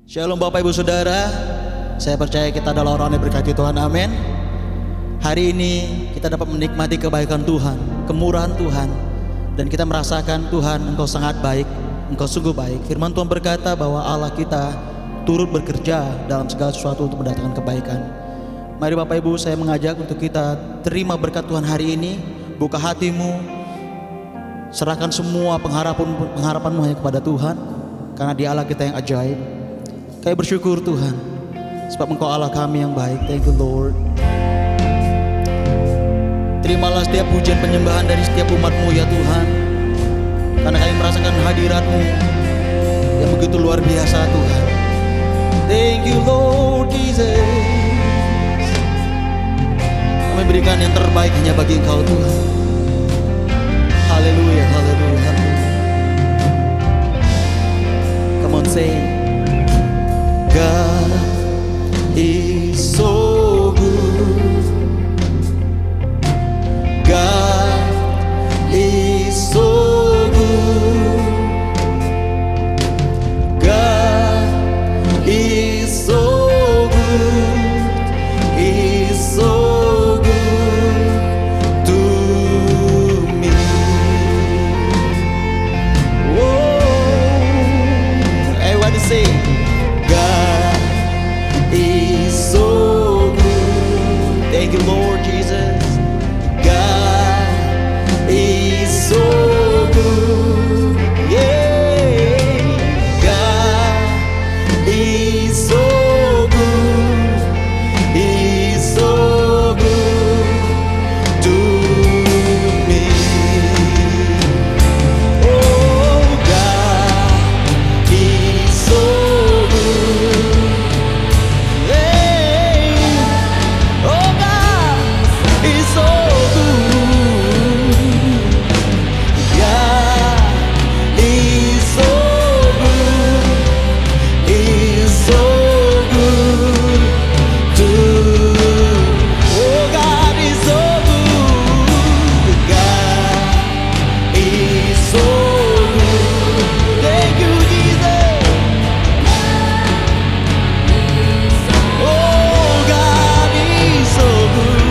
Shalom Bapak Ibu Saudara. Saya percaya kita adalah orang yang berkati Tuhan, amin. Hari ini kita dapat menikmati kebaikan Tuhan, kemurahan Tuhan, dan kita merasakan Tuhan, Engkau sangat baik, Engkau sungguh baik. Firman Tuhan berkata bahwa Allah kita turut bekerja dalam segala sesuatu untuk mendatangkan kebaikan. Mari Bapak Ibu, saya mengajak untuk kita terima berkat Tuhan hari ini. Buka hatimu, serahkan semua pengharapanmu hanya kepada Tuhan, karena Dia Allah kita yang ajaib. Kami bersyukur Tuhan, sebab Engkau Allah kami yang baik. Thank you Lord. Terimalah setiap pujian penyembahan dari setiap umat-Mu ya Tuhan, karena kami merasakan hadirat-Mu yang begitu luar biasa Tuhan. Thank you Lord Jesus. Kami berikan yang terbaik hanya bagi Engkau Tuhan. Haleluya, haleluya, haleluya. Come on say, God is so good. God is so good. God is so good. He's so good to me. Whoa, everybody say, God is so good. Thank you Lord Jesus. God is so good. Yeah, God is so good. He's so good to me. Oh, God is so good. Hey, oh, God is so good. God is so good. He's so good to. Oh, God is so good. God is so good. Thank you, Jesus. Oh, God is so good.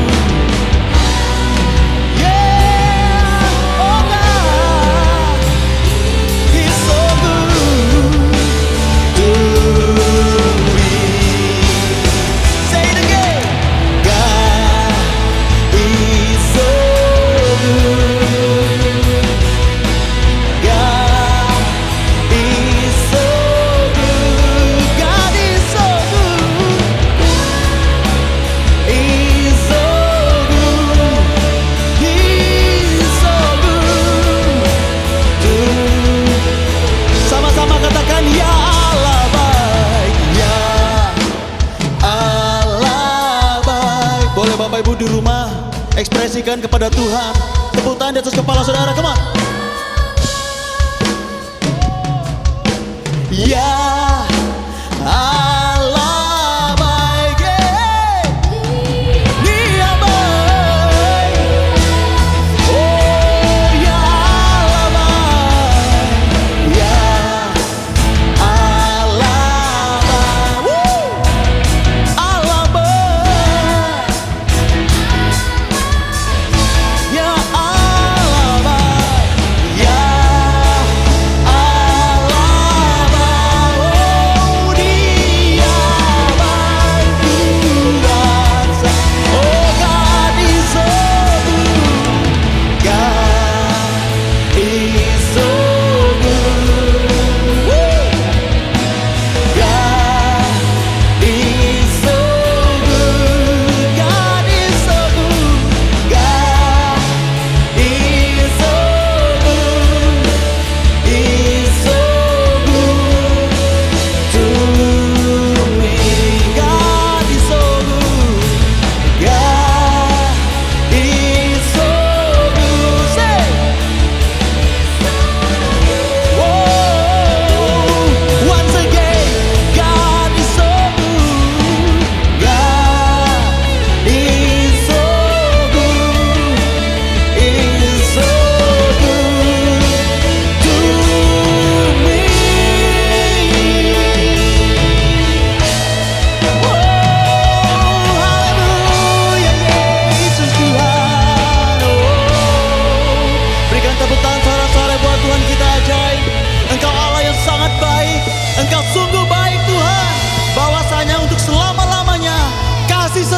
Yeah. Oh, God is so good to me. Say it again. God is so good. God is so good. God is so good. He's so good. He's so good to. Sama-sama katakan ya Allah baik, ya Allah baik. Boleh Bapak Ibu di rumah ekspresikan kepada Tuhan. Tepuk tangan di atas kepala saudara, come on. Ya Allah baik, yeah. Dia baik. Oh ya Allah baik, ya Allah baik. Woo. Allah baik, ya Allah baik, ya Allah baik.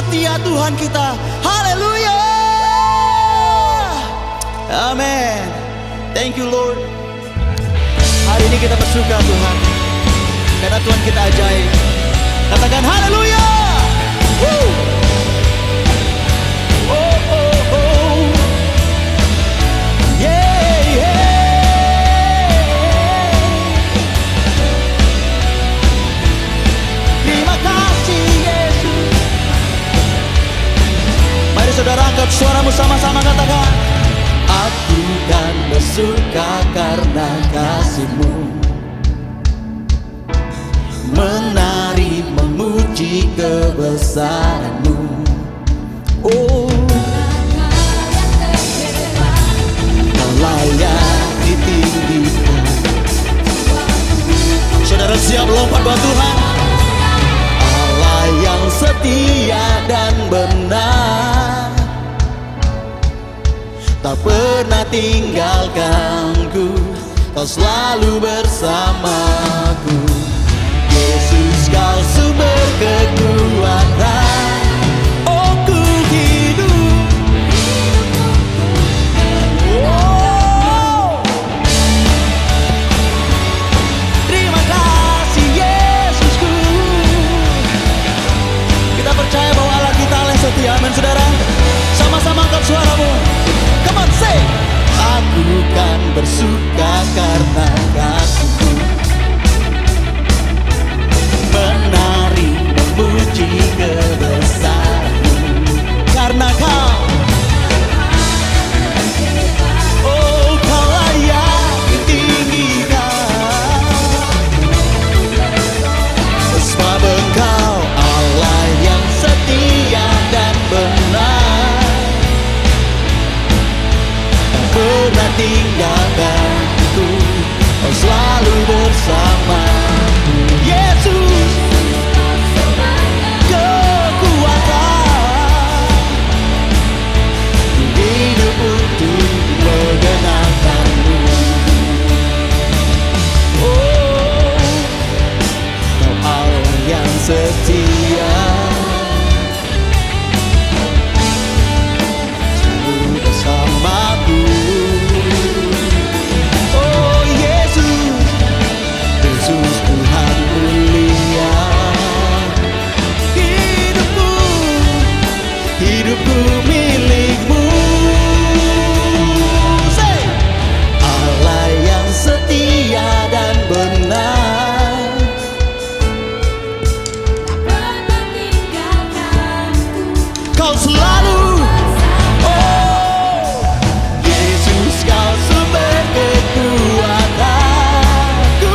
setia Tuhan kita. Haleluya. Amin. Thank you Lord. Hari ini kita bersuka Tuhan, karena Tuhan kita ajaib. Katakan haleluya. Woo. Oh, oh, oh. Yeah, yeah. Terima kasih Yesus. Mari saudara angkat suaramu sama-sama katakan, aku kan bersuka karena kasih-Mu, menari memuji kebesaran-Mu. Oh, Kau layak ditinggikan. Saudara siap lompat buat Tuhan? Allah yang setia dan benar, tak pernah tinggalkanku, Kau selalu bersamaku. Yesus, Kau sumber kekuatan, oh ku hidup. Oh, terima kasih Yesusku. Kita percaya bahwa Allah kita Allah yang setia. Amin saudara. Sama-sama angkat suaramu. Come on, say. Aku kan bersuka karena kasih-Mu, menari memuji kebesaran-Mu. Karena Kau, oh Kau layak ditinggikan. Sebab Engkau Allah yang setia dan benar, pernah tinggalkanku, Kau selalu bersamaku. Yesus, kekuatan, hidup untuk mengenangkan-Mu. Oh, Kau Allah yang setia, selalu bersamaku. Oh Yesus, Yesus Tuhan mulia. Hidupku, hidupku milik-Mu. Say, Allah yang setia dan benar, Kau selalu, oh Yesus, Kau sumber kekuatan. Ku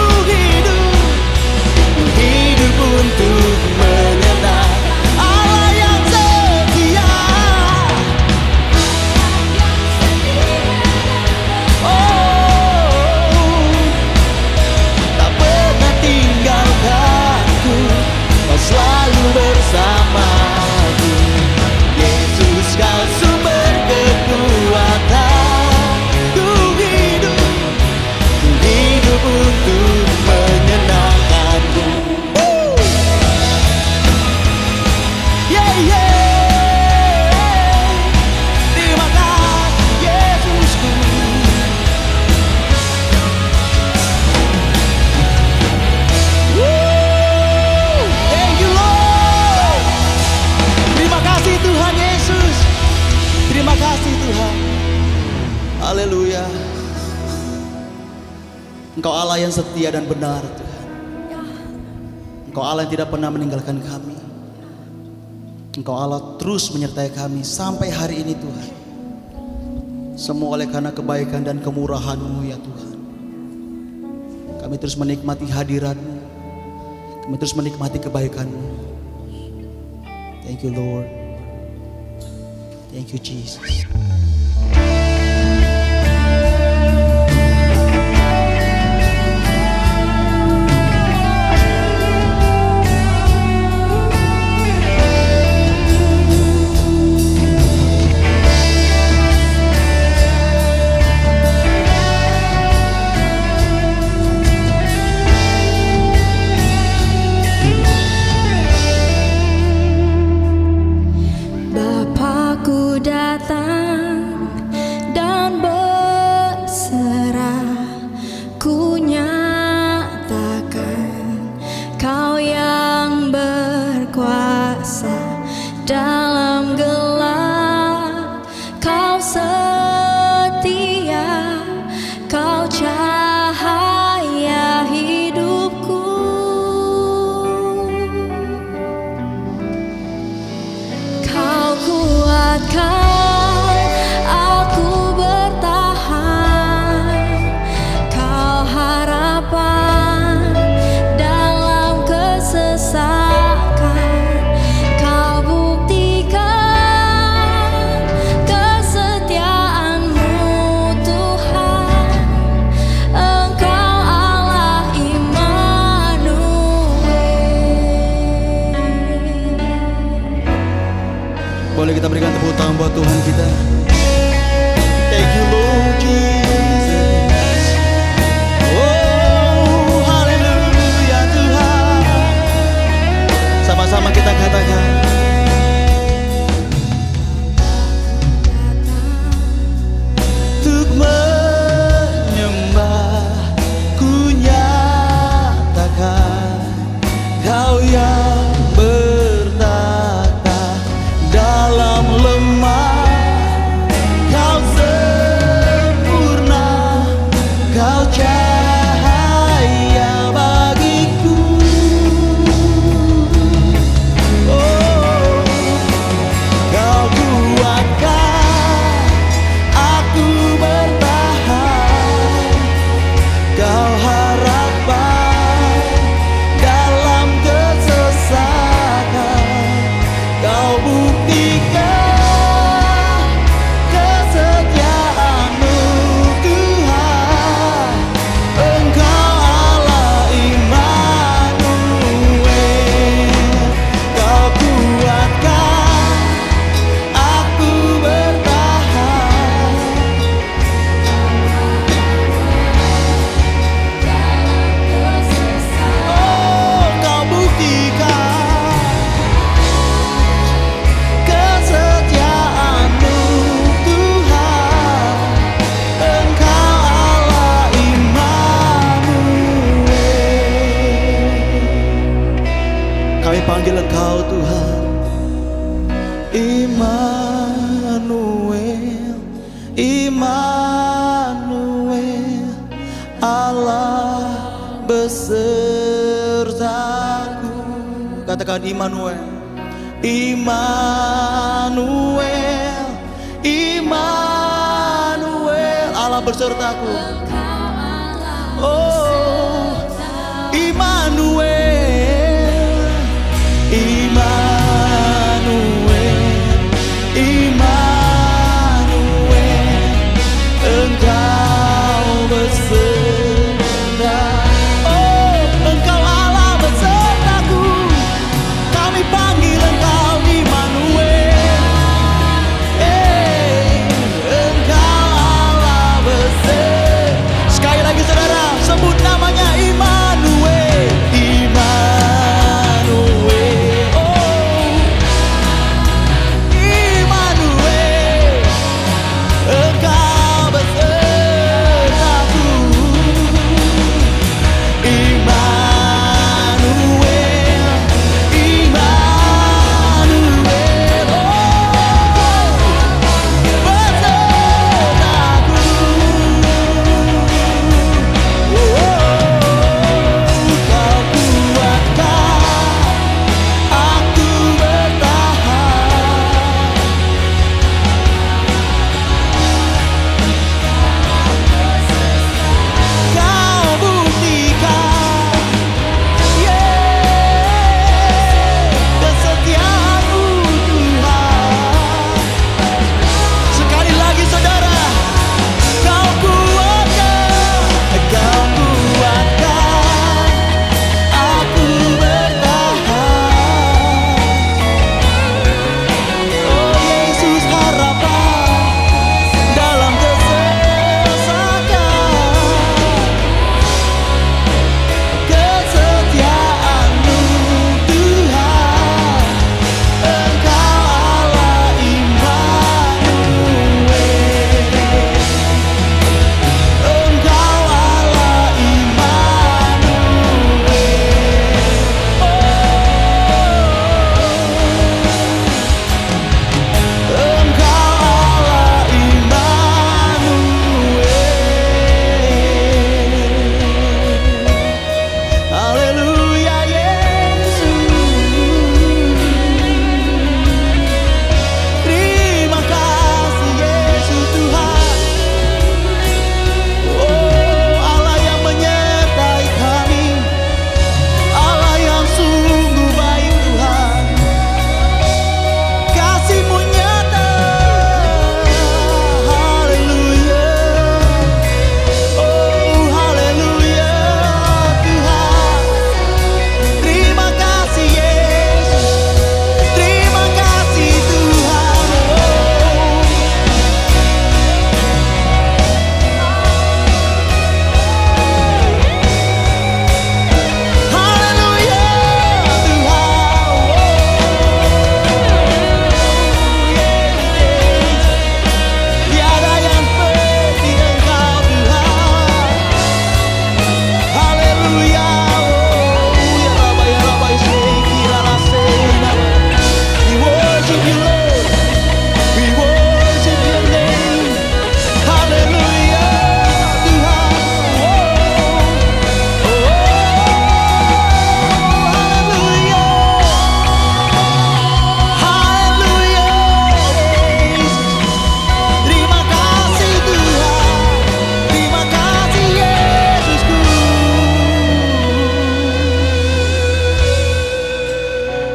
hidup untuk menyenang Allah yang setia. Oh, tak pernah tinggalkanku, Kau selalu bersamaku. Yesus, Kau sumber kekuatan. Ku hidup untuk menyenangkan-Mu. Yeah, yeah. Terima kasih Yesusku. Woo! Thank you Lord. Terima kasih Tuhan Yesus. Terima kasih Tuhan. Haleluya. Engkau Allah yang setia dan benar Tuhan. Engkau Allah yang tidak pernah meninggalkan kami. Engkau Allah terus menyertai kami sampai hari ini Tuhan. Semua oleh karena kebaikan dan kemurahan-Mu ya Tuhan. Kami terus menikmati hadirat-Mu. Kami terus menikmati kebaikan-Mu. Thank you Lord. Thank you Jesus. berkuasa dalam gelap. Kau setia, Kau cahaya hidupku. Kau kuatkan aku bertahan. Kau harapan dalam kesesakan. Kau buktikan kesetiaan-Mu, Tuhan. Engkau Allah Immanuel. Boleh kita berikan tepuk tangan buat Tuhan kita. Thank you Lord Jesus. Oh haleluya Tuhan. Sama-sama kita katakan. Untuk menyembah ku nyatakan Kau yang bertata dalam lemah. Kau sempurna, Kau cahaya bagiku. Oh, Kau kuatkan aku bertahan. Kau harapan dalam kesesakan. Kau buktikan kesetiaan-Mu, Tuhan. Engkau Allah Immanuel. Kau kuatkan aku bertahan. Oh, Kau buktikan kesetiaan-Mu, Tuhan. Engkau Allah Immanuel. Kami panggil Engkau Tuhan Immanuel, Immanuel, Allah besertaku. Katakan Immanuel, Immanuel, Immanuel, Allah besertaku. Oh, Immanuel, Immanuel, Immanuel, Engkau beserta. Oh, Engkau Allah besertaku. Kami panggil Engkau Immanuel. Engkau Allah beserta. Sekali lagi saudara, sebut namanya Immanuel, Immanuel. Oh,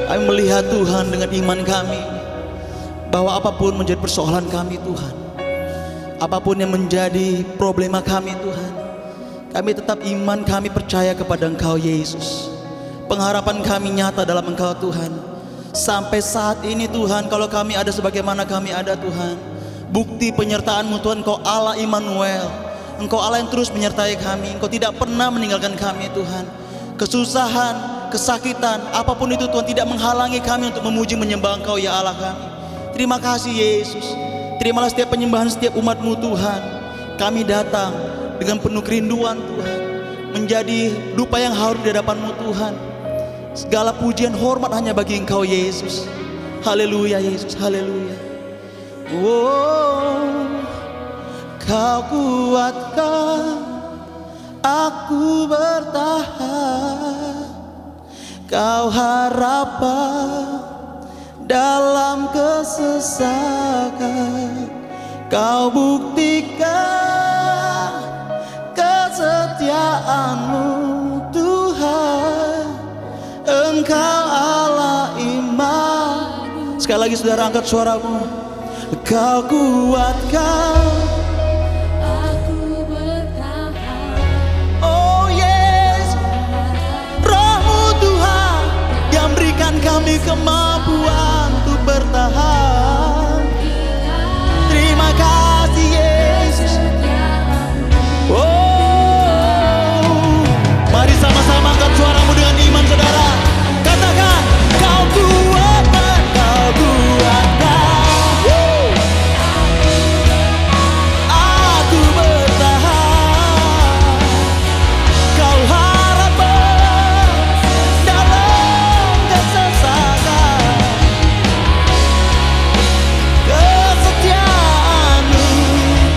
Kami melihat Tuhan dengan iman kami bahwa apapun menjadi persoalan kami Tuhan, apapun yang menjadi problema kami Tuhan, kami tetap iman, kami percaya kepada Engkau Yesus. Pengharapan kami nyata dalam Engkau Tuhan. Sampai saat ini Tuhan, kalau kami ada sebagaimana kami ada Tuhan, bukti penyertaan-Mu Tuhan, Engkau Allah Immanuel, Engkau Allah yang terus menyertai kami. Engkau tidak pernah meninggalkan kami Tuhan. Kesusahan, kesakitan, apapun itu Tuhan tidak menghalangi kami untuk memuji menyembah Engkau ya Allah kami. Terima kasih Yesus. Terimalah setiap penyembahan setiap umat-Mu Tuhan. Kami datang dengan penuh kerinduan Tuhan, menjadi dupa yang harum di hadapan-Mu Tuhan. Segala pujian hormat hanya bagi Engkau Yesus. Haleluya Yesus, haleluya. Oh, Kau kuatkan aku bertahan, Kau harapan dalam kesesakan, Kau buktikan kesetiaan-Mu Tuhan, Engkau Allah iman. Sekali lagi saudara, angkat suaramu. Kau kuatkan Aku bertahan. oh yes, Roh-Mu Tuhan yang berikan kami kemampuan untuk bertahan. Terima kasih Yesus. Oh, mari sama-sama angkat suaramu dengan iman saudara. Katakan, Kau kuatkan, Kau kuatkan. Aku bertahan, Kau harapan dalam kesesakan, kesetiaan-Mu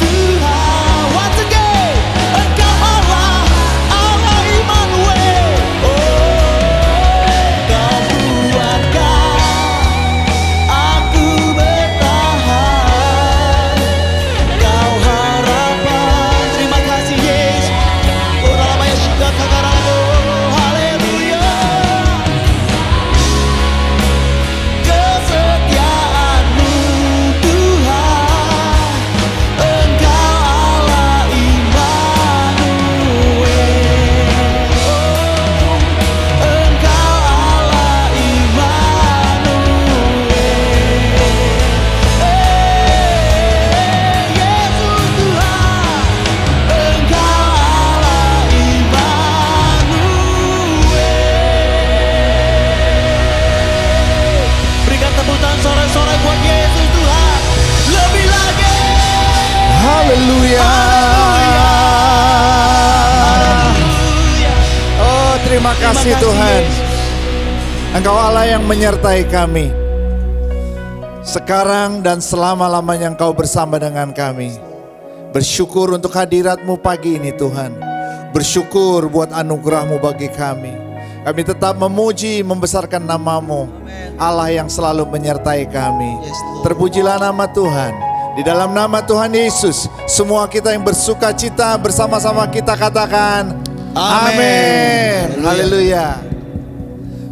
Tuhan. Once again, Engkau Allah, Allah Immanuel. Oh, Kau kuatkan aku bertahan, Kau harapan. Terima kasih Yesus. Oh, dalam ayat syukur kakaramu. Haleluya. Kesetiaan-Mu Tuhan, Engkau Allah Immanuel. Oh, Engkau Allah Immanuel. Yesus Tuhan, Engkau Allah Immanuel. Berikan tepuk tangan sorak-sorai buat Yesus Tuhan. Lebih lagi. Haleluya. Haleluya. Oh, terima kasih Tuhan. Yesus. Engkau Allah yang menyertai kami. Sekarang dan selama-lamanya Engkau bersama dengan kami. Bersyukur untuk hadirat-Mu pagi ini Tuhan. Bersyukur buat anugerah-Mu bagi kami. Kami tetap memuji, membesarkan nama-Mu, Allah yang selalu menyertai kami. Yes, Lord. Terpujilah nama Tuhan. Di dalam nama Tuhan Yesus, semua kita yang bersuka cita bersama-sama kita katakan Amin. Amin. Haleluya.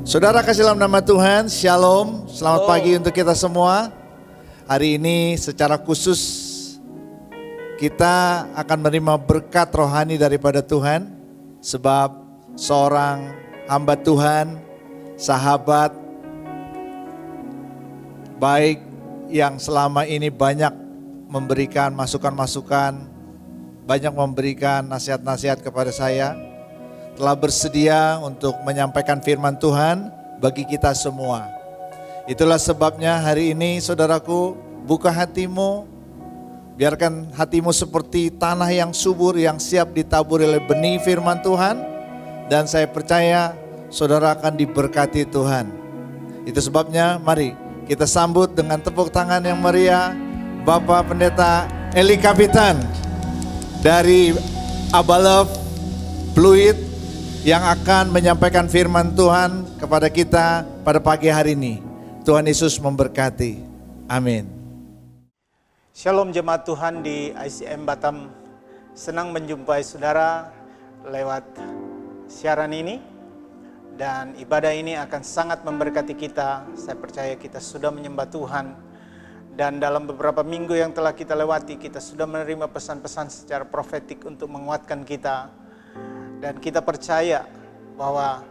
Saudara kasih dalam nama Tuhan, Shalom. Selamat pagi untuk kita semua. Hari ini secara khusus kita akan menerima berkat rohani daripada Tuhan. Sebab seorang hamba Tuhan, sahabat baik yang selama ini banyak memberikan masukan-masukan, banyak memberikan nasihat-nasihat kepada saya, telah bersedia untuk menyampaikan firman Tuhan bagi kita semua. Itulah sebabnya hari ini saudaraku, buka hatimu, biarkan hatimu seperti tanah yang subur yang siap ditaburi oleh benih firman Tuhan, dan saya percaya saudara akan diberkati Tuhan. Itu sebabnya mari kita sambut dengan tepuk tangan yang meriah Bapak Pendeta Eli Kapitan dari Abalove Pluit yang akan menyampaikan firman Tuhan kepada kita pada pagi hari ini. Tuhan Yesus memberkati. Amin. Shalom jemaat Tuhan di ICM Batam. Senang menjumpai saudara lewat siaran ini. Dan ibadah ini akan sangat memberkati kita. Saya percaya kita sudah menyembah Tuhan. Dan dalam beberapa minggu yang telah kita lewati, kita sudah menerima pesan-pesan secara profetik untuk menguatkan kita. Dan kita percaya bahwa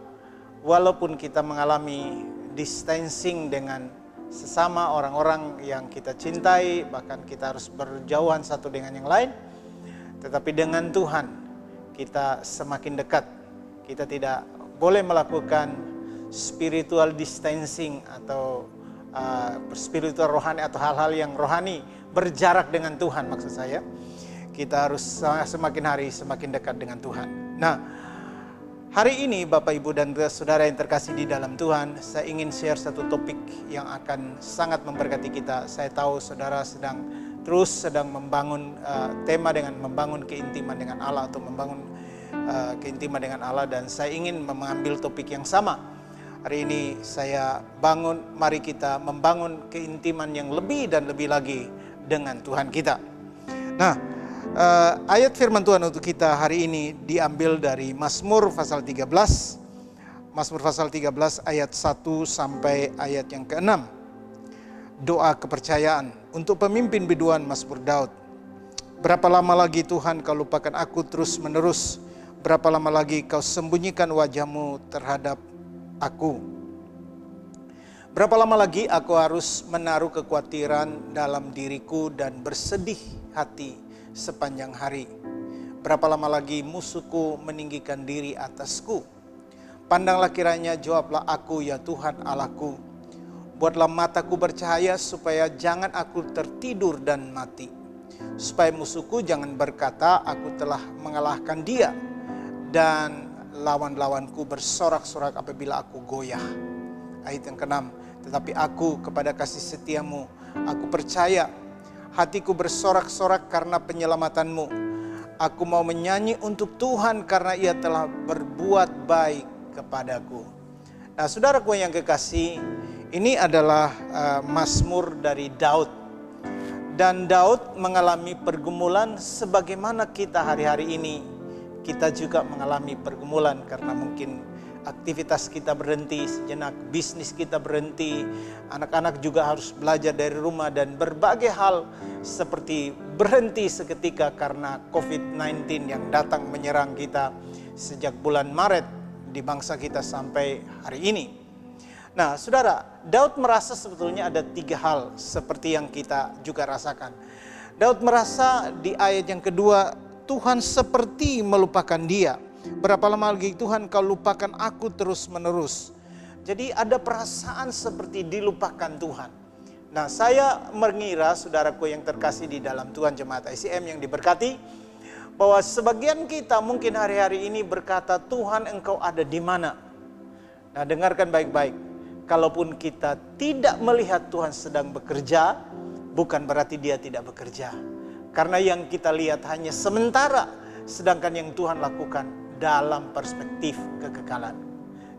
walaupun kita mengalami distancing dengan sesama orang-orang yang kita cintai, bahkan kita harus berjauhan satu dengan yang lain, tetapi dengan Tuhan kita semakin dekat. Kita tidak boleh melakukan spiritual distancing atau spiritual rohani atau hal-hal yang rohani, berjarak dengan Tuhan maksud saya. Kita harus semakin hari semakin dekat dengan Tuhan. Nah, hari ini Bapak Ibu dan Saudara yang terkasih di dalam Tuhan, saya ingin share satu topik yang akan sangat memberkati kita. Saya tahu Saudara sedang membangun tema dengan membangun keintiman dengan Allah atau membangun keintiman dengan Allah, dan saya ingin mengambil topik yang sama. Hari ini saya mari kita membangun keintiman yang lebih dan lebih lagi dengan Tuhan kita. Nah, ayat firman Tuhan untuk kita hari ini diambil dari Mazmur pasal 13. Mazmur pasal 13 ayat 1 sampai ayat yang ke-6. Doa kepercayaan untuk pemimpin biduan Mazmur Daud. Berapa lama lagi Tuhan kau lupakan aku terus menerus? Berapa lama lagi kau sembunyikan wajahmu terhadap aku? Berapa lama lagi aku harus menaruh kekhawatiran dalam diriku dan bersedih hati sepanjang hari? Berapa lama lagi musuhku meninggikan diri atasku? Pandanglah kiranya, jawablah aku ya Tuhan Allahku. Buatlah mataku bercahaya supaya jangan aku tertidur dan mati. Supaya musuhku jangan berkata aku telah mengalahkan dia, dan lawan-lawanku bersorak-sorak apabila aku goyah. Ayat yang ke-6, tetapi aku kepada kasih setiamu, aku percaya, hatiku bersorak-sorak karena penyelamatanmu. Aku mau menyanyi untuk Tuhan karena ia telah berbuat baik kepadaku. Nah, saudaraku yang kekasih, ini adalah Mazmur dari Daud. Dan Daud mengalami pergumulan sebagaimana kita hari-hari ini. Kita juga mengalami pergumulan karena mungkin aktivitas kita berhenti sejenak, bisnis kita berhenti, anak-anak juga harus belajar dari rumah, dan berbagai hal seperti berhenti seketika karena COVID-19 yang datang menyerang kita sejak bulan Maret di bangsa kita sampai hari ini. Nah, saudara, Daud merasa sebetulnya ada 3 hal seperti yang kita juga rasakan. Daud merasa di ayat yang kedua, Tuhan seperti melupakan dia. Berapa lama lagi Tuhan kau lupakan aku terus menerus? Jadi ada perasaan seperti dilupakan Tuhan. Nah, saya mengira saudaraku yang terkasih di dalam Tuhan, jemaat ICM yang diberkati, bahwa sebagian kita mungkin hari-hari ini berkata, Tuhan engkau ada di mana? Nah, dengarkan baik-baik. Kalaupun kita tidak melihat Tuhan sedang bekerja, bukan berarti dia tidak bekerja. Karena yang kita lihat hanya sementara, sedangkan yang Tuhan lakukan dalam perspektif kekekalan.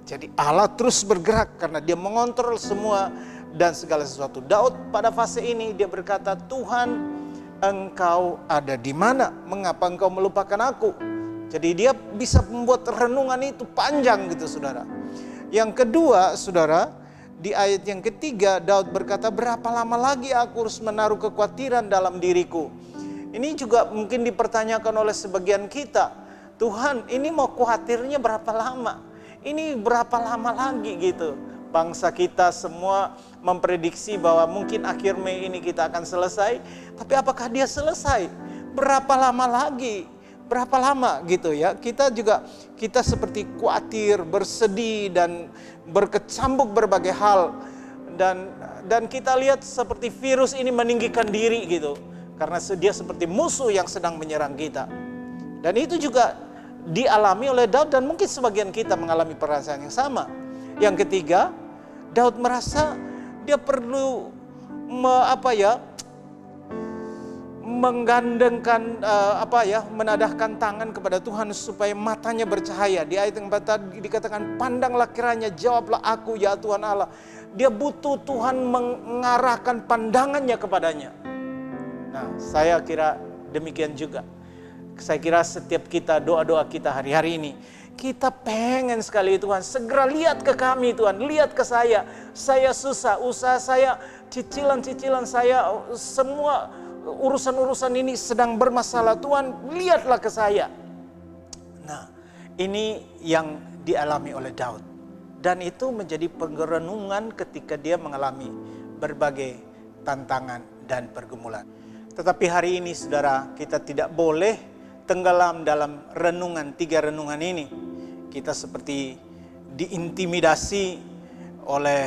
Jadi Allah terus bergerak karena dia mengontrol semua dan segala sesuatu. Daud pada fase ini dia berkata, Tuhan engkau ada di mana? Mengapa engkau melupakan aku? Jadi dia bisa membuat renungan itu panjang gitu, saudara. Yang kedua, saudara, di ayat yang ketiga Daud berkata, berapa lama lagi aku harus menaruh kekhawatiran dalam diriku? Ini juga mungkin dipertanyakan oleh sebagian kita. Tuhan, ini mau khawatirnya berapa lama? Ini berapa lama lagi gitu? Bangsa kita semua memprediksi bahwa mungkin akhir Mei ini kita akan selesai. Tapi apakah dia selesai? Berapa lama lagi? Berapa lama gitu ya? Kita seperti khawatir, bersedih dan berkecambuk berbagai hal. Dan kita lihat seperti virus ini meninggikan diri gitu. Karena dia seperti musuh yang sedang menyerang kita. Dan itu juga dialami oleh Daud dan mungkin sebagian kita mengalami perasaan yang sama. Yang ketiga, Daud merasa dia perlu menggandengkan menadahkan tangan kepada Tuhan supaya matanya bercahaya. Di ayat yang tadi dikatakan, pandanglah kiranya, jawablah aku ya Tuhan Allah. Dia butuh Tuhan mengarahkan pandangannya kepadanya. Nah, saya kira demikian juga. Saya kira setiap kita, doa-doa kita hari-hari ini, Kita pengen sekali Tuhan, segera lihat ke kami Tuhan, lihat ke saya susah, usaha saya, cicilan-cicilan saya, semua urusan-urusan ini sedang bermasalah Tuhan, lihatlah ke saya. Nah, ini yang dialami oleh Daud. Dan itu menjadi perenungan ketika dia mengalami berbagai tantangan dan pergumulan. Tetapi hari ini saudara, kita tidak boleh tenggelam dalam renungan, 3 renungan ini. Kita seperti diintimidasi oleh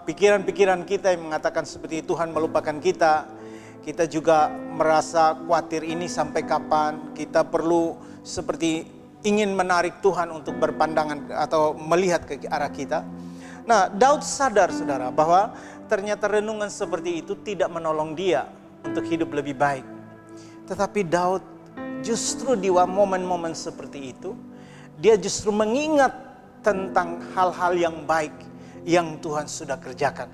pikiran-pikiran kita yang mengatakan seperti Tuhan melupakan kita. Kita juga merasa khawatir ini sampai kapan. Kita perlu seperti ingin menarik Tuhan untuk berpandangan atau melihat ke arah kita. Nah, Daud sadar saudara bahwa ternyata renungan seperti itu tidak menolong dia untuk hidup lebih baik. Tetapi Daud justru di momen-momen seperti itu, dia justru mengingat tentang hal-hal yang baik yang Tuhan sudah kerjakan.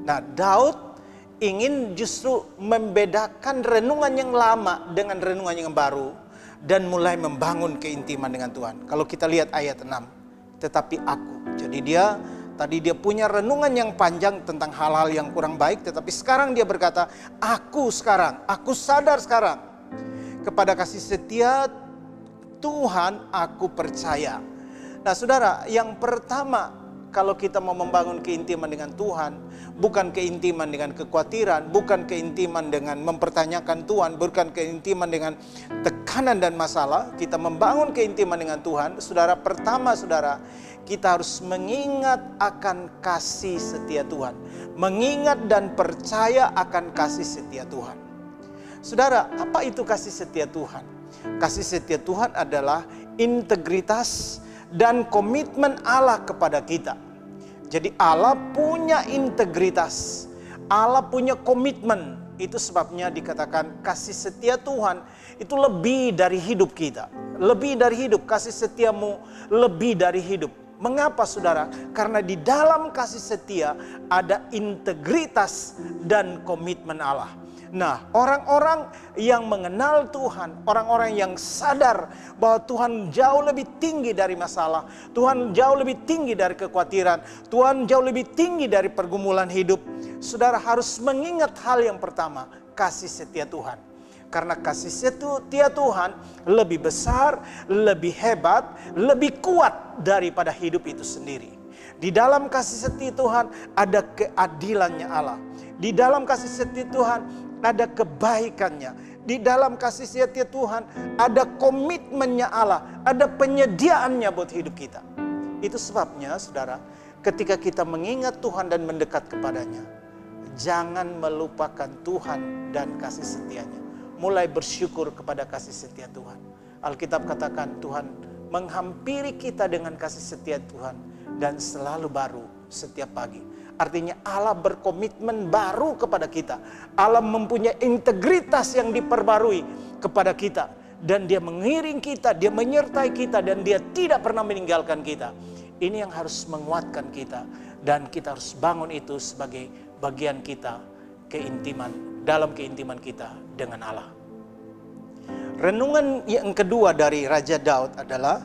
Nah, Daud ingin justru membedakan renungan yang lama dengan renungan yang baru dan mulai membangun keintiman dengan Tuhan. Kalau kita lihat ayat 6, tetapi aku. Jadi tadi dia punya renungan yang panjang tentang hal-hal yang kurang baik, tetapi sekarang dia berkata, aku sadar sekarang kepada kasih setia Tuhan aku percaya. Nah saudara, yang pertama kalau kita mau membangun keintiman dengan Tuhan, bukan keintiman dengan kekhawatiran, bukan keintiman dengan mempertanyakan Tuhan, bukan keintiman dengan tekanan dan masalah. Kita membangun keintiman dengan Tuhan, saudara, pertama saudara, kita harus mengingat akan kasih setia Tuhan. Mengingat dan percaya akan kasih setia Tuhan. Saudara, apa itu kasih setia Tuhan? Kasih setia Tuhan adalah integritas dan komitmen Allah kepada kita. Jadi Allah punya integritas, Allah punya komitmen. Itu sebabnya dikatakan kasih setia Tuhan itu lebih dari hidup kita. Lebih dari hidup, kasih setiamu lebih dari hidup. Mengapa saudara? Karena di dalam kasih setia ada integritas dan komitmen Allah. Nah, orang-orang yang mengenal Tuhan, orang-orang yang sadar bahwa Tuhan jauh lebih tinggi dari masalah, Tuhan jauh lebih tinggi dari kekhawatiran, Tuhan jauh lebih tinggi dari pergumulan hidup. Saudara harus mengingat hal yang pertama, kasih setia Tuhan. Karena kasih setia Tuhan lebih besar, lebih hebat, lebih kuat daripada hidup itu sendiri. Di dalam kasih setia Tuhan ada keadilannya Allah. Di dalam kasih setia Tuhan ada kebaikannya. Di dalam kasih setia Tuhan ada komitmennya Allah, ada penyediaannya buat hidup kita. Itu sebabnya saudara, ketika kita mengingat Tuhan dan mendekat kepadanya, jangan melupakan Tuhan dan kasih setianya. Mulai bersyukur kepada kasih setia Tuhan. Alkitab katakan Tuhan menghampiri kita dengan kasih setia Tuhan dan selalu baru setiap pagi. Artinya Allah berkomitmen baru kepada kita. Allah mempunyai integritas yang diperbarui kepada kita. Dan dia mengiring kita, dia menyertai kita, dan dia tidak pernah meninggalkan kita. Ini yang harus menguatkan kita. Dan kita harus bangun itu sebagai bagian kita, dalam keintiman kita dengan Allah. Renungan yang kedua dari Raja Daud adalah,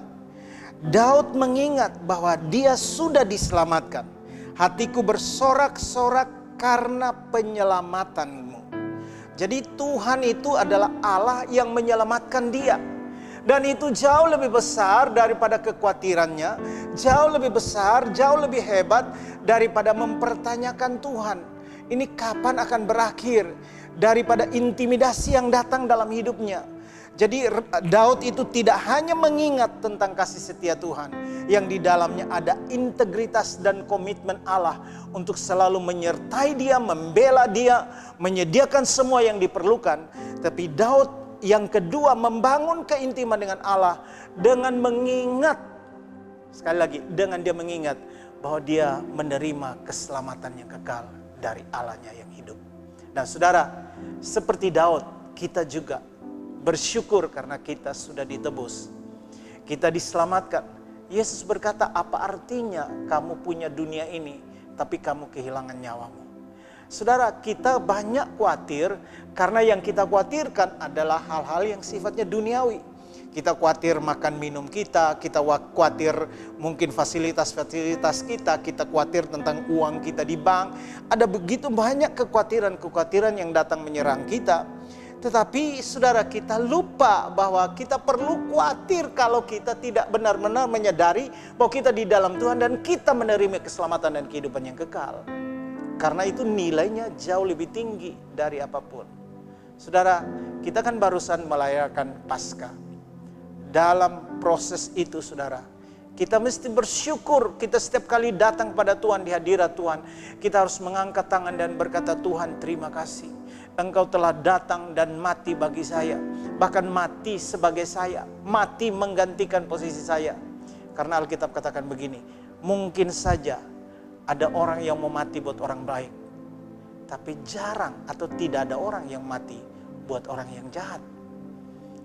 Daud mengingat bahwa dia sudah diselamatkan. Hatiku bersorak-sorak karena penyelamatanmu. Jadi Tuhan itu adalah Allah yang menyelamatkan dia. Dan itu jauh lebih besar daripada kekhawatirannya. Jauh lebih besar, jauh lebih hebat daripada mempertanyakan Tuhan. Ini kapan akan berakhir? Daripada intimidasi yang datang dalam hidupnya. Jadi Daud itu tidak hanya mengingat tentang kasih setia Tuhan, yang di dalamnya ada integritas dan komitmen Allah untuk selalu menyertai dia, membela dia, menyediakan semua yang diperlukan. Tapi Daud yang kedua membangun keintiman dengan Allah dengan mengingat, sekali lagi, dengan dia mengingat bahwa dia menerima keselamatan yang kekal dari Allahnya yang hidup. Nah saudara, seperti Daud, kita juga bersyukur karena kita sudah ditebus. Kita diselamatkan. Yesus berkata, apa artinya kamu punya dunia ini, tapi kamu kehilangan nyawamu. Saudara, kita banyak khawatir karena yang kita khawatirkan adalah hal-hal yang sifatnya duniawi. Kita khawatir makan minum kita khawatir mungkin fasilitas-fasilitas kita khawatir tentang uang kita di bank. Ada begitu banyak kekhawatiran yang datang menyerang kita. Tetapi saudara, kita lupa bahwa kita perlu khawatir kalau kita tidak benar-benar menyadari bahwa kita di dalam Tuhan dan kita menerima keselamatan dan kehidupan yang kekal. Karena itu nilainya jauh lebih tinggi dari apapun. Saudara, kita kan barusan merayakan Paskah. Dalam proses itu saudara, kita mesti bersyukur. Kita setiap kali datang pada Tuhan, di hadirat Tuhan, kita harus mengangkat tangan dan berkata, Tuhan terima kasih. Engkau telah datang dan mati bagi saya. Bahkan mati sebagai saya. Mati menggantikan posisi saya. Karena Alkitab katakan begini, mungkin saja ada orang yang mau mati buat orang baik. Tapi jarang atau tidak ada orang yang mati buat orang yang jahat.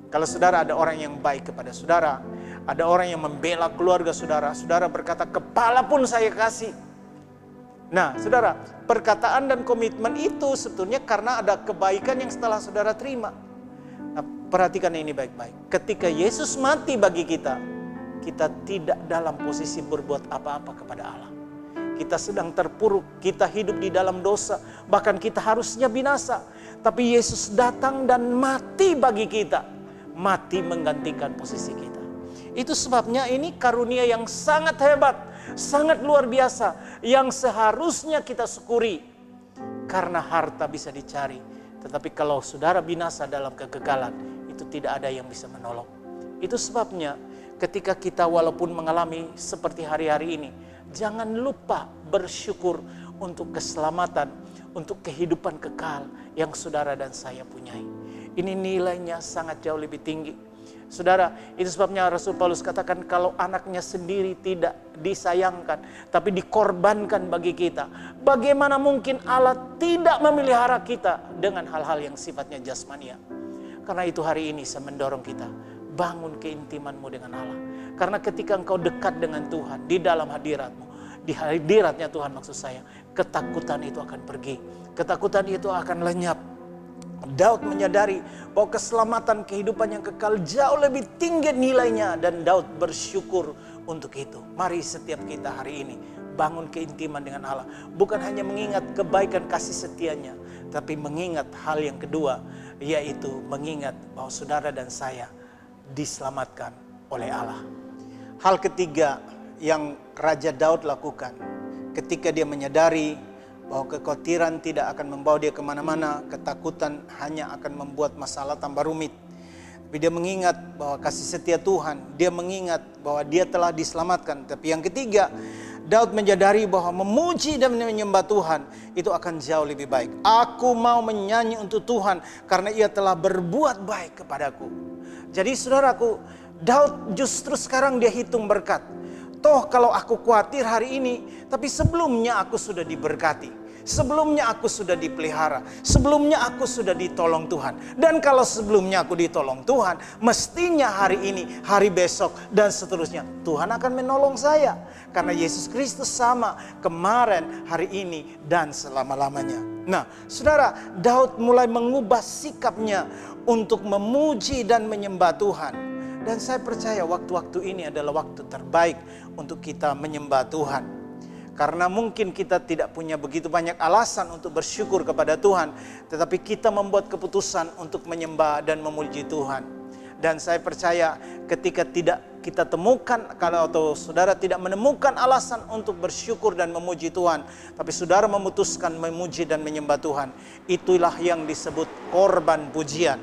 Kalau saudara ada orang yang baik kepada saudara, ada orang yang membela keluarga saudara, saudara berkata, kepala pun saya kasih. Nah saudara, perkataan dan komitmen itu sebetulnya karena ada kebaikan yang setelah saudara terima. Nah, perhatikan ini baik-baik. Ketika Yesus mati bagi kita, kita tidak dalam posisi berbuat apa-apa kepada Allah. Kita sedang terpuruk, kita hidup di dalam dosa, bahkan kita harusnya binasa. Tapi Yesus datang dan mati bagi kita. Mati menggantikan posisi kita. Itu sebabnya ini karunia yang sangat hebat, sangat luar biasa, yang seharusnya kita syukuri. Karena harta bisa dicari, tetapi kalau saudara binasa dalam kegagalan, itu tidak ada yang bisa menolong. Itu sebabnya ketika kita walaupun mengalami seperti hari-hari ini, jangan lupa bersyukur untuk keselamatan, untuk kehidupan kekal yang saudara dan saya punyai. Ini nilainya sangat jauh lebih tinggi. Saudara, itu sebabnya Rasul Paulus katakan kalau anaknya sendiri tidak disayangkan, tapi dikorbankan bagi kita. Bagaimana mungkin Allah tidak memelihara kita dengan hal-hal yang sifatnya jasmania? Karena itu hari ini saya mendorong kita, bangun keintimanmu dengan Allah. Karena ketika engkau dekat dengan Tuhan, di dalam hadiratmu, di hadiratnya Tuhan maksud saya, ketakutan itu akan pergi. Ketakutan itu akan lenyap. Daud menyadari bahwa keselamatan kehidupan yang kekal jauh lebih tinggi nilainya, dan Daud bersyukur untuk itu. Mari setiap kita hari ini bangun keintiman dengan Allah. Bukan hanya mengingat kebaikan kasih setianya, tapi mengingat hal yang kedua, yaitu mengingat bahwa saudara dan saya diselamatkan oleh Allah. Hal ketiga yang Raja Daud lakukan ketika dia menyadari bahwa kekhawatiran tidak akan membawa dia kemana-mana, ketakutan hanya akan membuat masalah tambah rumit. Tapi dia mengingat bahwa kasih setia Tuhan, dia mengingat bahwa dia telah diselamatkan. Tapi yang ketiga, Daud menyadari bahwa memuji dan menyembah Tuhan itu akan jauh lebih baik. Aku mau menyanyi untuk Tuhan karena ia telah berbuat baik kepadaku. Jadi saudaraku, Daud justru sekarang dia hitung berkat. Toh kalau aku khawatir hari ini, tapi sebelumnya aku sudah diberkati. Sebelumnya aku sudah dipelihara. Sebelumnya aku sudah ditolong Tuhan. Dan kalau sebelumnya aku ditolong Tuhan, mestinya hari ini, hari besok, dan seterusnya, Tuhan akan menolong saya. Karena Yesus Kristus sama kemarin, hari ini, dan selama-lamanya. Nah, saudara, Daud mulai mengubah sikapnya untuk memuji dan menyembah Tuhan. Dan saya percaya waktu-waktu ini adalah waktu terbaik untuk kita menyembah Tuhan. Karena mungkin kita tidak punya begitu banyak alasan untuk bersyukur kepada Tuhan, tetapi kita membuat keputusan untuk menyembah dan memuji Tuhan. Dan saya percaya ketika tidak kita temukan, atau saudara tidak menemukan alasan untuk bersyukur dan memuji Tuhan, tapi saudara memutuskan memuji dan menyembah Tuhan, itulah yang disebut korban pujian.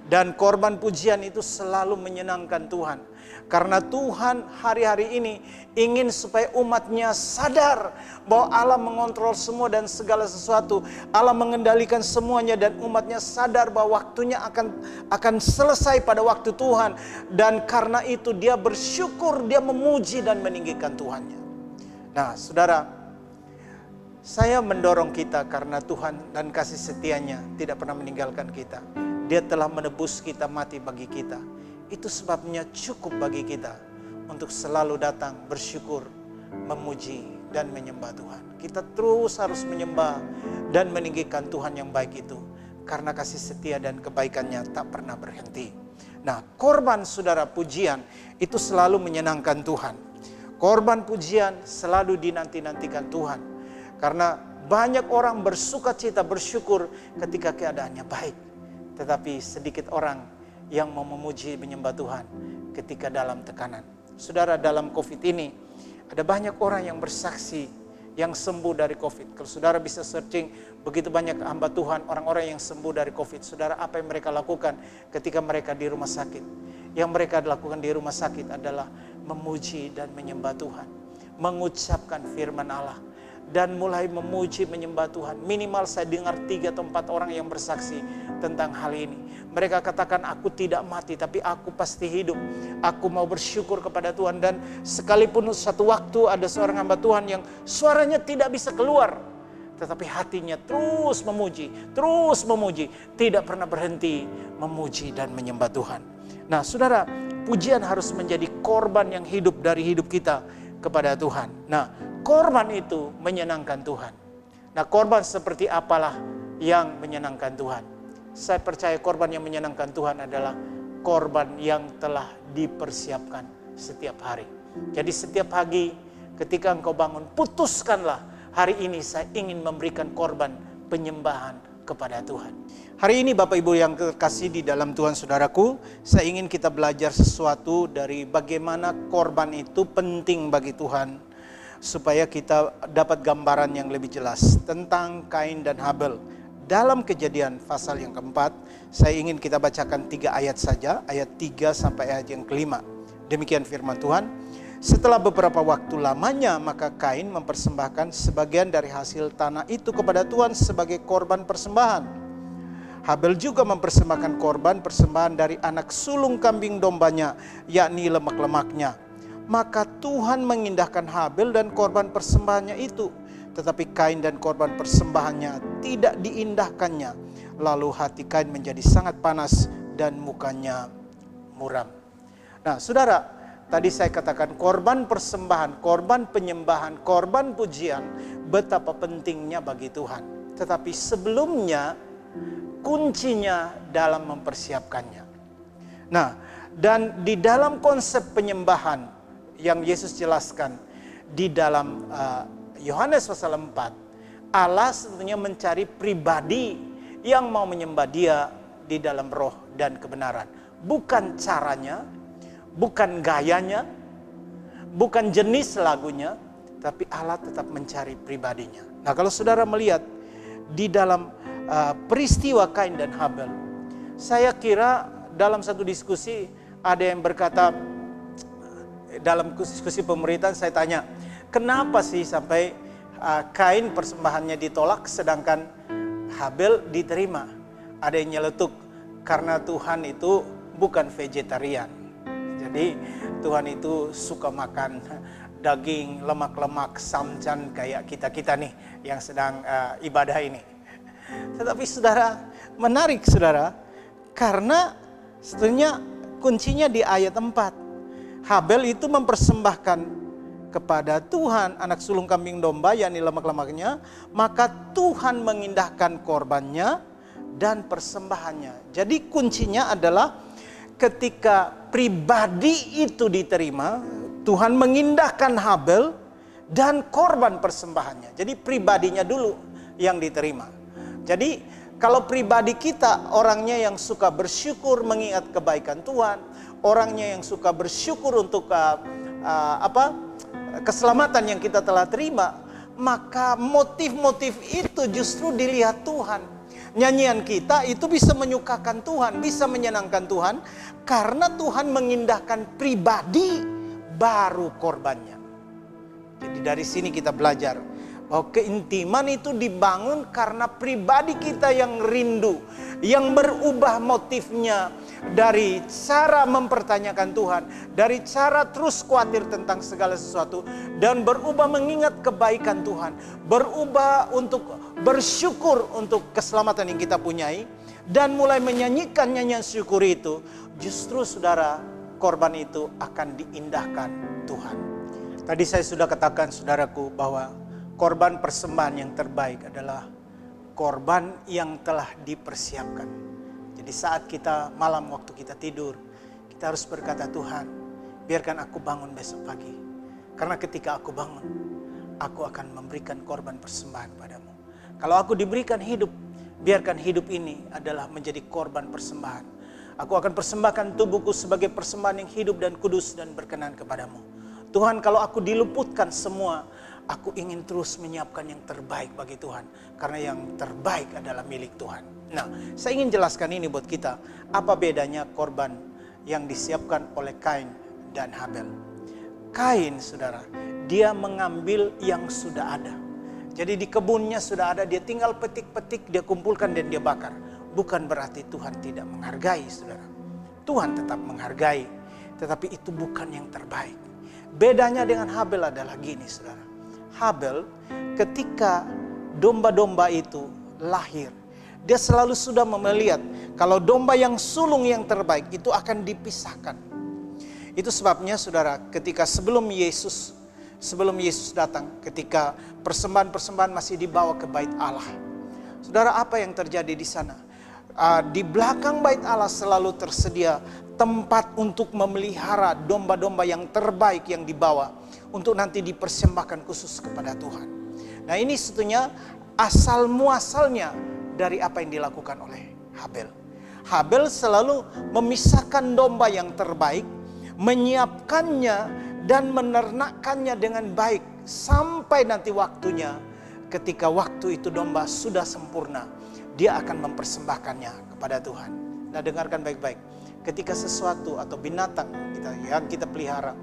Dan korban pujian itu selalu menyenangkan Tuhan. Karena Tuhan hari-hari ini ingin supaya umatnya sadar bahwa Allah mengontrol semua dan segala sesuatu. Allah mengendalikan semuanya, dan umatnya sadar bahwa waktunya akan selesai pada waktu Tuhan. Dan karena itu dia bersyukur, dia memuji dan meninggikan Tuhannya. Nah saudara, saya mendorong kita karena Tuhan dan kasih setianya tidak pernah meninggalkan kita. Dia telah menebus kita, mati bagi kita. Itu sebabnya cukup bagi kita untuk selalu datang bersyukur, memuji dan menyembah Tuhan. Kita terus harus menyembah dan meninggikan Tuhan yang baik itu. Karena kasih setia dan kebaikannya tak pernah berhenti. Nah, korban saudara pujian itu selalu menyenangkan Tuhan. Korban pujian selalu dinanti-nantikan Tuhan. Karena banyak orang bersukacita, bersyukur ketika keadaannya baik. Tetapi sedikit orang yang mau memuji menyembah Tuhan ketika dalam tekanan. Saudara, dalam COVID ini ada banyak orang yang bersaksi yang sembuh dari COVID. Kalau saudara bisa searching, begitu banyak hamba Tuhan, orang-orang yang sembuh dari COVID. Saudara, apa yang mereka lakukan ketika mereka di rumah sakit? Yang mereka lakukan di rumah sakit adalah memuji dan menyembah Tuhan. Mengucapkan firman Allah. Dan mulai memuji menyembah Tuhan. Minimal saya dengar 3 atau 4 orang yang bersaksi tentang hal ini. Mereka katakan, aku tidak mati tapi aku pasti hidup. Aku mau bersyukur kepada Tuhan. Dan sekalipun satu waktu ada seorang hamba Tuhan yang suaranya tidak bisa keluar, tetapi hatinya terus memuji, tidak pernah berhenti memuji dan menyembah Tuhan. Nah saudara, pujian harus menjadi korban yang hidup dari hidup kita kepada Tuhan. Nah, korban itu menyenangkan Tuhan. Nah, korban seperti apalah yang menyenangkan Tuhan? Saya percaya korban yang menyenangkan Tuhan adalah korban yang telah dipersiapkan setiap hari. Jadi setiap pagi ketika engkau bangun, putuskanlah hari ini saya ingin memberikan korban penyembahan kepada Tuhan. Hari ini Bapak Ibu yang terkasih di dalam Tuhan saudaraku, saya ingin kita belajar sesuatu dari bagaimana korban itu penting bagi Tuhan, supaya kita dapat gambaran yang lebih jelas tentang Kain dan Habel. Dalam Kejadian pasal yang keempat, saya ingin kita bacakan 3 ayat saja, ayat 3 sampai ayat yang kelima. Demikian firman Tuhan. Setelah beberapa waktu lamanya, maka Kain mempersembahkan sebagian dari hasil tanah itu kepada Tuhan sebagai korban persembahan. Habel juga mempersembahkan korban persembahan dari anak sulung kambing dombanya, yakni lemak-lemaknya. Maka Tuhan mengindahkan Habel dan korban persembahannya itu, tetapi Kain dan korban persembahannya tidak diindahkannya. Lalu hati Kain menjadi sangat panas dan mukanya muram. Nah saudara, tadi saya katakan korban persembahan, korban penyembahan, korban pujian betapa pentingnya bagi Tuhan. Tetapi sebelumnya kuncinya dalam mempersiapkannya. Nah, dan di dalam konsep penyembahan yang Yesus jelaskan di dalam Yohanes pasal 4, Allah sebetulnya mencari pribadi yang mau menyembah Dia di dalam roh dan kebenaran. Bukan caranya, bukan gayanya, bukan jenis lagunya, tapi Allah tetap mencari pribadinya. Nah, kalau saudara melihat di dalam peristiwa Kain dan Habel, saya kira dalam satu diskusi ada yang berkata, dalam diskusi pemerintahan saya tanya, kenapa sih sampai Kain persembahannya ditolak sedangkan Habel diterima? Ada yang nyeletuk, karena Tuhan itu bukan vegetarian. Jadi Tuhan itu suka makan daging, lemak-lemak, samcan kayak kita-kita nih yang sedang ibadah ini. Tetapi saudara, menarik saudara, karena sebetulnya kuncinya di ayat 4. Habel itu mempersembahkan kepada Tuhan anak sulung kambing domba, yakni lemak-lemaknya, maka Tuhan mengindahkan korbannya dan persembahannya. Jadi kuncinya adalah ketika pribadi itu diterima, Tuhan mengindahkan Habel dan korban persembahannya. Jadi pribadinya dulu yang diterima. Jadi kalau pribadi kita orangnya yang suka bersyukur mengingat kebaikan Tuhan, orangnya yang suka bersyukur untuk keselamatan yang kita telah terima, maka motif-motif itu justru dilihat Tuhan. Nyanyian kita itu bisa menyukakan Tuhan, bisa menyenangkan Tuhan, karena Tuhan mengindahkan pribadi baru korbannya. Jadi dari sini kita belajar bahwa keintiman itu dibangun karena pribadi kita yang rindu, yang berubah motifnya dari cara mempertanyakan Tuhan, dari cara terus khawatir tentang segala sesuatu, dan berubah mengingat kebaikan Tuhan, berubah untuk bersyukur untuk keselamatan yang kita punyai, dan mulai menyanyikan nyanyian syukur itu. Justru saudara, korban itu akan diindahkan Tuhan. Tadi saya sudah katakan saudaraku bahwa korban persembahan yang terbaik adalah korban yang telah dipersiapkan. Jadi saat kita malam waktu kita tidur, kita harus berkata, Tuhan, biarkan aku bangun besok pagi. Karena ketika aku bangun, aku akan memberikan korban persembahan padamu. Kalau aku diberikan hidup, biarkan hidup ini adalah menjadi korban persembahan. Aku akan persembahkan tubuhku sebagai persembahan yang hidup dan kudus dan berkenan kepadamu. Tuhan, kalau aku diluputkan semua, aku ingin terus menyiapkan yang terbaik bagi Tuhan. Karena yang terbaik adalah milik Tuhan. Nah, saya ingin jelaskan ini buat kita. Apa bedanya korban yang disiapkan oleh Kain dan Habel? Kain, saudara, dia mengambil yang sudah ada. Jadi di kebunnya sudah ada, dia tinggal petik-petik, dia kumpulkan dan dia bakar. Bukan berarti Tuhan tidak menghargai, saudara. Tuhan tetap menghargai, tetapi itu bukan yang terbaik. Bedanya dengan Habel adalah gini, saudara. Habel ketika domba-domba itu lahir, dia selalu sudah melihat kalau domba yang sulung yang terbaik itu akan dipisahkan. Itu sebabnya, saudara, ketika sebelum Yesus datang, ketika persembahan-persembahan masih dibawa ke bait Allah. Saudara, apa yang terjadi di sana? Di belakang bait Allah selalu tersedia tempat untuk memelihara domba-domba yang terbaik yang dibawa untuk nanti dipersembahkan khusus kepada Tuhan. Nah, ini sebetulnya asal muasalnya dari apa yang dilakukan oleh Habel. Habel selalu memisahkan domba yang terbaik, menyiapkannya dan menernakkannya dengan baik sampai nanti waktunya. Ketika waktu itu domba sudah sempurna, dia akan mempersembahkannya kepada Tuhan. Nah, dengarkan baik-baik. Ketika sesuatu atau binatang yang kita pelihara,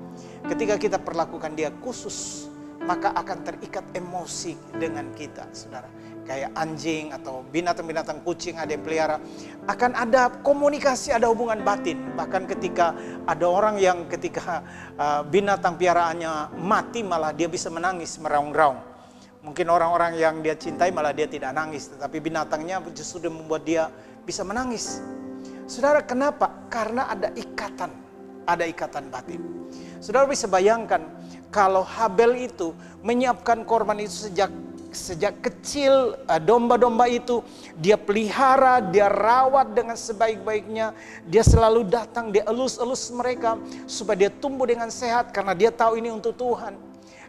ketika kita perlakukan dia khusus, maka akan terikat emosi dengan kita, saudara. Kayak anjing atau binatang-binatang kucing ada yang pelihara, akan ada komunikasi, ada hubungan batin. Bahkan ketika ada orang yang ketika binatang piaraannya mati, malah dia bisa menangis, meraung-raung. Mungkin orang-orang yang dia cintai malah dia tidak nangis, tetapi binatangnya justru membuat dia bisa menangis. Saudara, kenapa? Karena ada ikatan batin. Saudara bisa bayangkan kalau Habel itu menyiapkan korban itu sejak kecil, domba-domba itu dia pelihara, dia rawat dengan sebaik-baiknya. Dia selalu datang, dia elus-elus mereka supaya dia tumbuh dengan sehat karena dia tahu ini untuk Tuhan.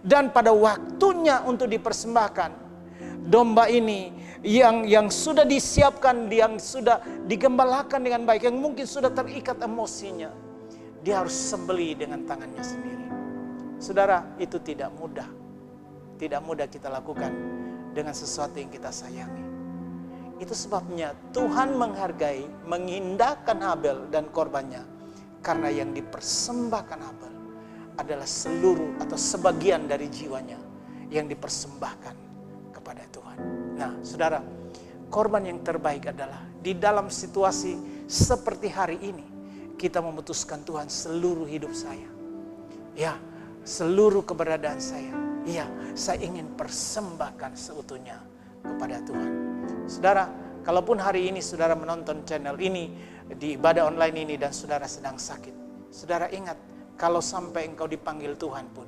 Dan pada waktunya untuk dipersembahkan, domba ini yang sudah disiapkan, yang sudah digembalakan dengan baik, yang mungkin sudah terikat emosinya, dia harus sembelih dengan tangannya sendiri. Saudara, itu tidak mudah. Tidak mudah kita lakukan dengan sesuatu yang kita sayangi. Itu sebabnya Tuhan menghargai, mengindahkan Habel dan korbannya. Karena yang dipersembahkan Habel adalah seluruh atau sebagian dari jiwanya yang dipersembahkan kepada Tuhan. Nah, saudara, korban yang terbaik adalah di dalam situasi seperti hari ini, kita memutuskan, Tuhan, seluruh hidup saya, ya, seluruh keberadaan saya, iya, saya ingin persembahkan seutuhnya kepada Tuhan. Saudara, kalaupun hari ini saudara menonton channel ini di ibadah online ini dan saudara sedang sakit, saudara ingat, kalau sampai engkau dipanggil Tuhan pun,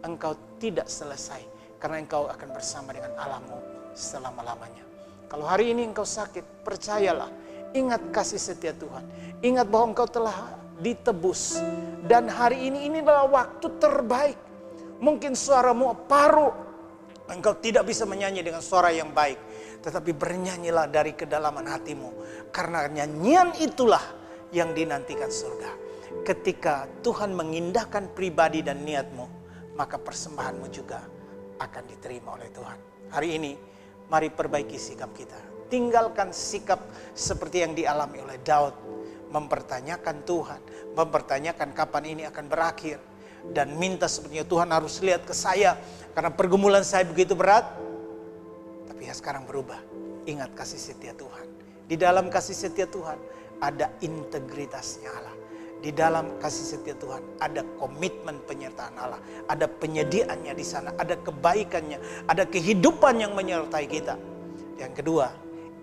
engkau tidak selesai, karena engkau akan bersama dengan Allahmu selama-lamanya. Kalau hari ini engkau sakit, percayalah, ingat kasih setia Tuhan, ingat bahwa engkau telah ditebus, dan hari ini adalah waktu terbaik. Mungkin suaramu paru, engkau tidak bisa menyanyi dengan suara yang baik, tetapi bernyanyilah dari kedalaman hatimu, karena nyanyian itulah yang dinantikan surga. Ketika Tuhan mengindahkan pribadi dan niatmu, maka persembahanmu juga akan diterima oleh Tuhan. Hari ini, mari perbaiki sikap kita. Tinggalkan sikap seperti yang dialami oleh Daud, mempertanyakan Tuhan, mempertanyakan kapan ini akan berakhir, dan minta sepertinya Tuhan harus lihat ke saya karena pergumulan saya begitu berat. Tapi ya sekarang berubah. Ingat kasih setia Tuhan. Di dalam kasih setia Tuhan ada integritasnya Allah. Di dalam kasih setia Tuhan ada komitmen penyertaan Allah, ada penyediaannya di sana, ada kebaikannya, ada kehidupan yang menyertai kita. Yang kedua,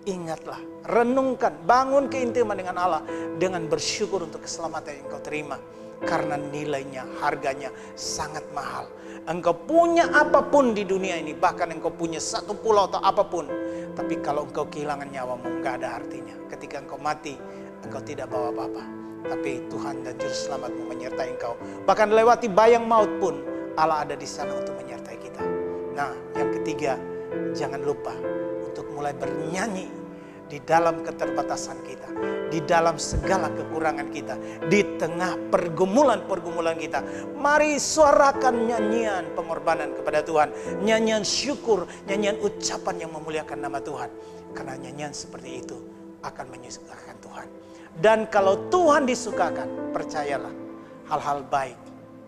ingatlah, renungkan, bangun keintiman dengan Allah dengan bersyukur untuk keselamatan yang engkau terima. Karena nilainya, harganya sangat mahal. Engkau punya apapun di dunia ini, bahkan engkau punya satu pulau atau apapun, tapi kalau engkau kehilangan nyawamu, enggak ada artinya. Ketika engkau mati, engkau tidak bawa apa-apa. tapi Tuhan dan Juru Selamatmu menyertai engkau. Bahkan lewati bayang maut pun Allah ada di sana untuk menyertai kita. Nah, yang ketiga, jangan lupa untuk mulai bernyanyi di dalam keterbatasan kita, di dalam segala kekurangan kita, di tengah pergumulan-pergumulan kita. Mari suarakan nyanyian pengorbanan kepada Tuhan, nyanyian syukur, nyanyian ucapan yang memuliakan nama Tuhan. Karena nyanyian seperti itu akan menyukakan Tuhan. Dan kalau Tuhan disukakan, percayalah hal-hal baik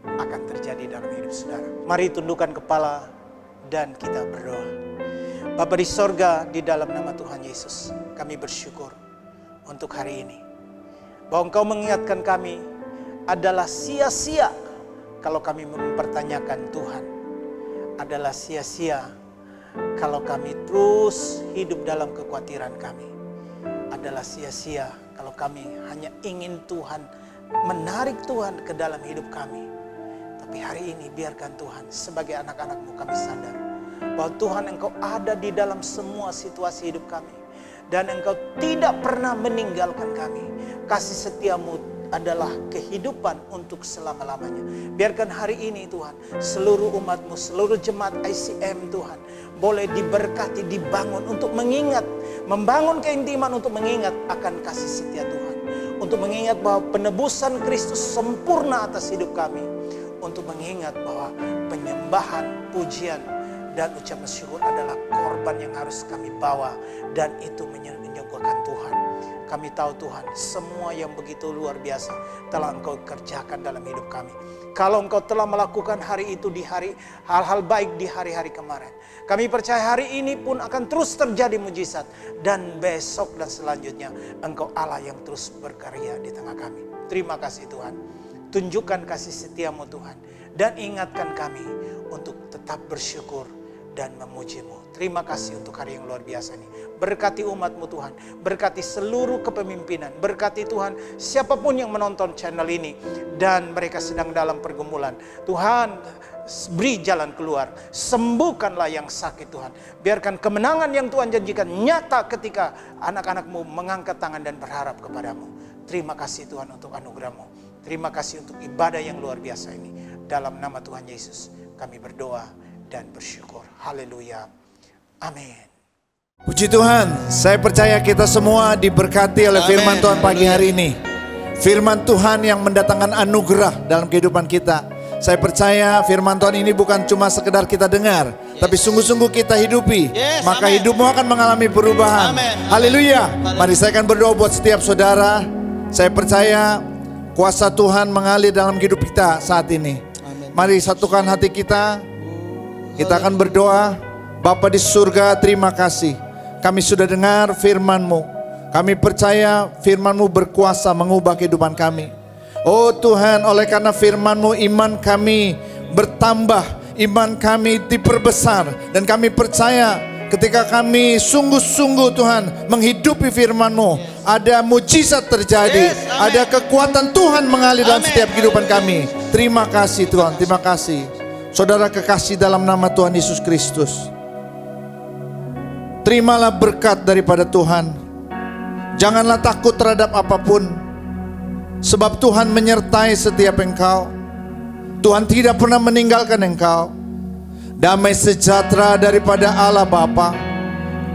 akan terjadi dalam hidup saudara. Mari tundukkan kepala dan kita berdoa. Bapa di sorga, di dalam nama Tuhan Yesus, kami bersyukur untuk hari ini. Bahwa Engkau mengingatkan kami adalah sia-sia kalau kami mempertanyakan Tuhan. Adalah sia-sia kalau kami terus hidup dalam kekhawatiran kami. Adalah sia-sia kalau kami hanya ingin Tuhan, menarik Tuhan ke dalam hidup kami. Tapi hari ini biarkan Tuhan, sebagai anak-anak-Mu kami sadar bahwa Tuhan Engkau ada di dalam semua situasi hidup kami. Dan Engkau tidak pernah meninggalkan kami. Kasih setiamu adalah kehidupan untuk selama-lamanya. Biarkan hari ini Tuhan, seluruh umat-Mu, seluruh jemaat ICM Tuhan, boleh diberkati, dibangun untuk mengingat, membangun keintiman untuk mengingat akan kasih setia Tuhan. Untuk mengingat bahwa penebusan Kristus sempurna atas hidup kami. Untuk mengingat bahwa penyembahan, pujian, dan ucapan syukur adalah korban yang harus kami bawa. Dan itu menyuguhkan Tuhan. Kami tahu Tuhan, semua yang begitu luar biasa telah Engkau kerjakan dalam hidup kami. Kalau Engkau telah melakukan hari itu di hari, hal-hal baik di hari-hari kemarin, kami percaya hari ini pun akan terus terjadi mujizat. Dan besok dan selanjutnya Engkau Allah yang terus berkarya di tengah kami. Terima kasih Tuhan. Tunjukkan kasih setiamu Tuhan. Dan ingatkan kami untuk tetap bersyukur dan memuji-Mu. Terima kasih untuk hari yang luar biasa ini. Berkati umat-Mu Tuhan. Berkati seluruh kepemimpinan. Berkati Tuhan siapapun yang menonton channel ini. Dan mereka sedang dalam pergumulan. Tuhan, beri jalan keluar. Sembuhkanlah yang sakit Tuhan. Biarkan kemenangan yang Tuhan janjikan nyata ketika anak-anak-Mu mengangkat tangan dan berharap kepadamu. Terima kasih Tuhan untuk anugerah-Mu. Terima kasih untuk ibadah yang luar biasa ini. Dalam nama Tuhan Yesus kami berdoa dan bersyukur. Haleluya. Amin. Puji Tuhan, saya percaya kita semua diberkati oleh firman Tuhan pagi hari ini. Firman Tuhan yang mendatangkan anugerah dalam kehidupan kita. Saya percaya firman Tuhan ini bukan cuma sekedar kita dengar, tapi sungguh-sungguh kita hidupi. Maka hidupmu akan mengalami perubahan. Haleluya. Mari saya akan berdoa buat setiap saudara. Saya percaya kuasa Tuhan mengalir dalam hidup kita saat ini. Mari satukan hati kita. Kita akan berdoa. Bapa di surga, terima kasih. Kami sudah dengar firman-Mu. Kami percaya firman-Mu berkuasa mengubah kehidupan kami. Oh Tuhan, oleh karena firman-Mu iman kami bertambah. Iman kami diperbesar. Dan kami percaya ketika kami sungguh-sungguh Tuhan menghidupi firman-Mu, ada mujizat terjadi. Ada kekuatan Tuhan mengalir dalam setiap kehidupan kami. Terima kasih Tuhan, terima kasih. Saudara kekasih dalam nama Tuhan Yesus Kristus, terimalah berkat daripada Tuhan. Janganlah takut terhadap apapun, sebab Tuhan menyertai setiap engkau. Tuhan tidak pernah meninggalkan engkau. Damai sejahtera daripada Allah Bapa,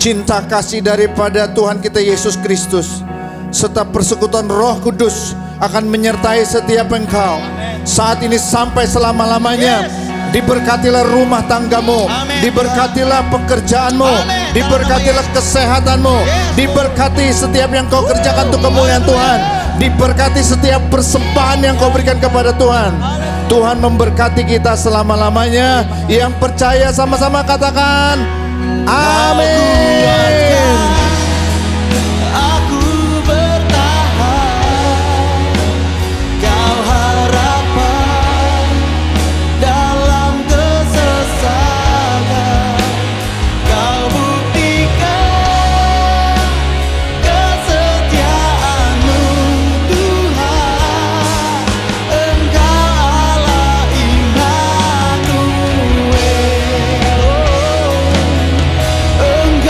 cinta kasih daripada Tuhan kita Yesus Kristus, serta persekutuan Roh Kudus akan menyertai setiap engkau saat ini sampai selama-lamanya. Diberkatilah rumah tanggamu, diberkatilah pekerjaanmu, diberkatilah kesehatanmu, diberkati setiap yang kau kerjakan untuk kemuliaan Tuhan, diberkati setiap persembahan yang kau berikan kepada Tuhan. Tuhan memberkati kita selama-lamanya. Yang percaya sama-sama katakan amin. Engkau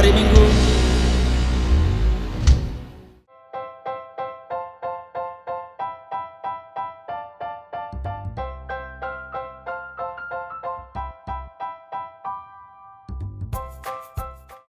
hari Minggu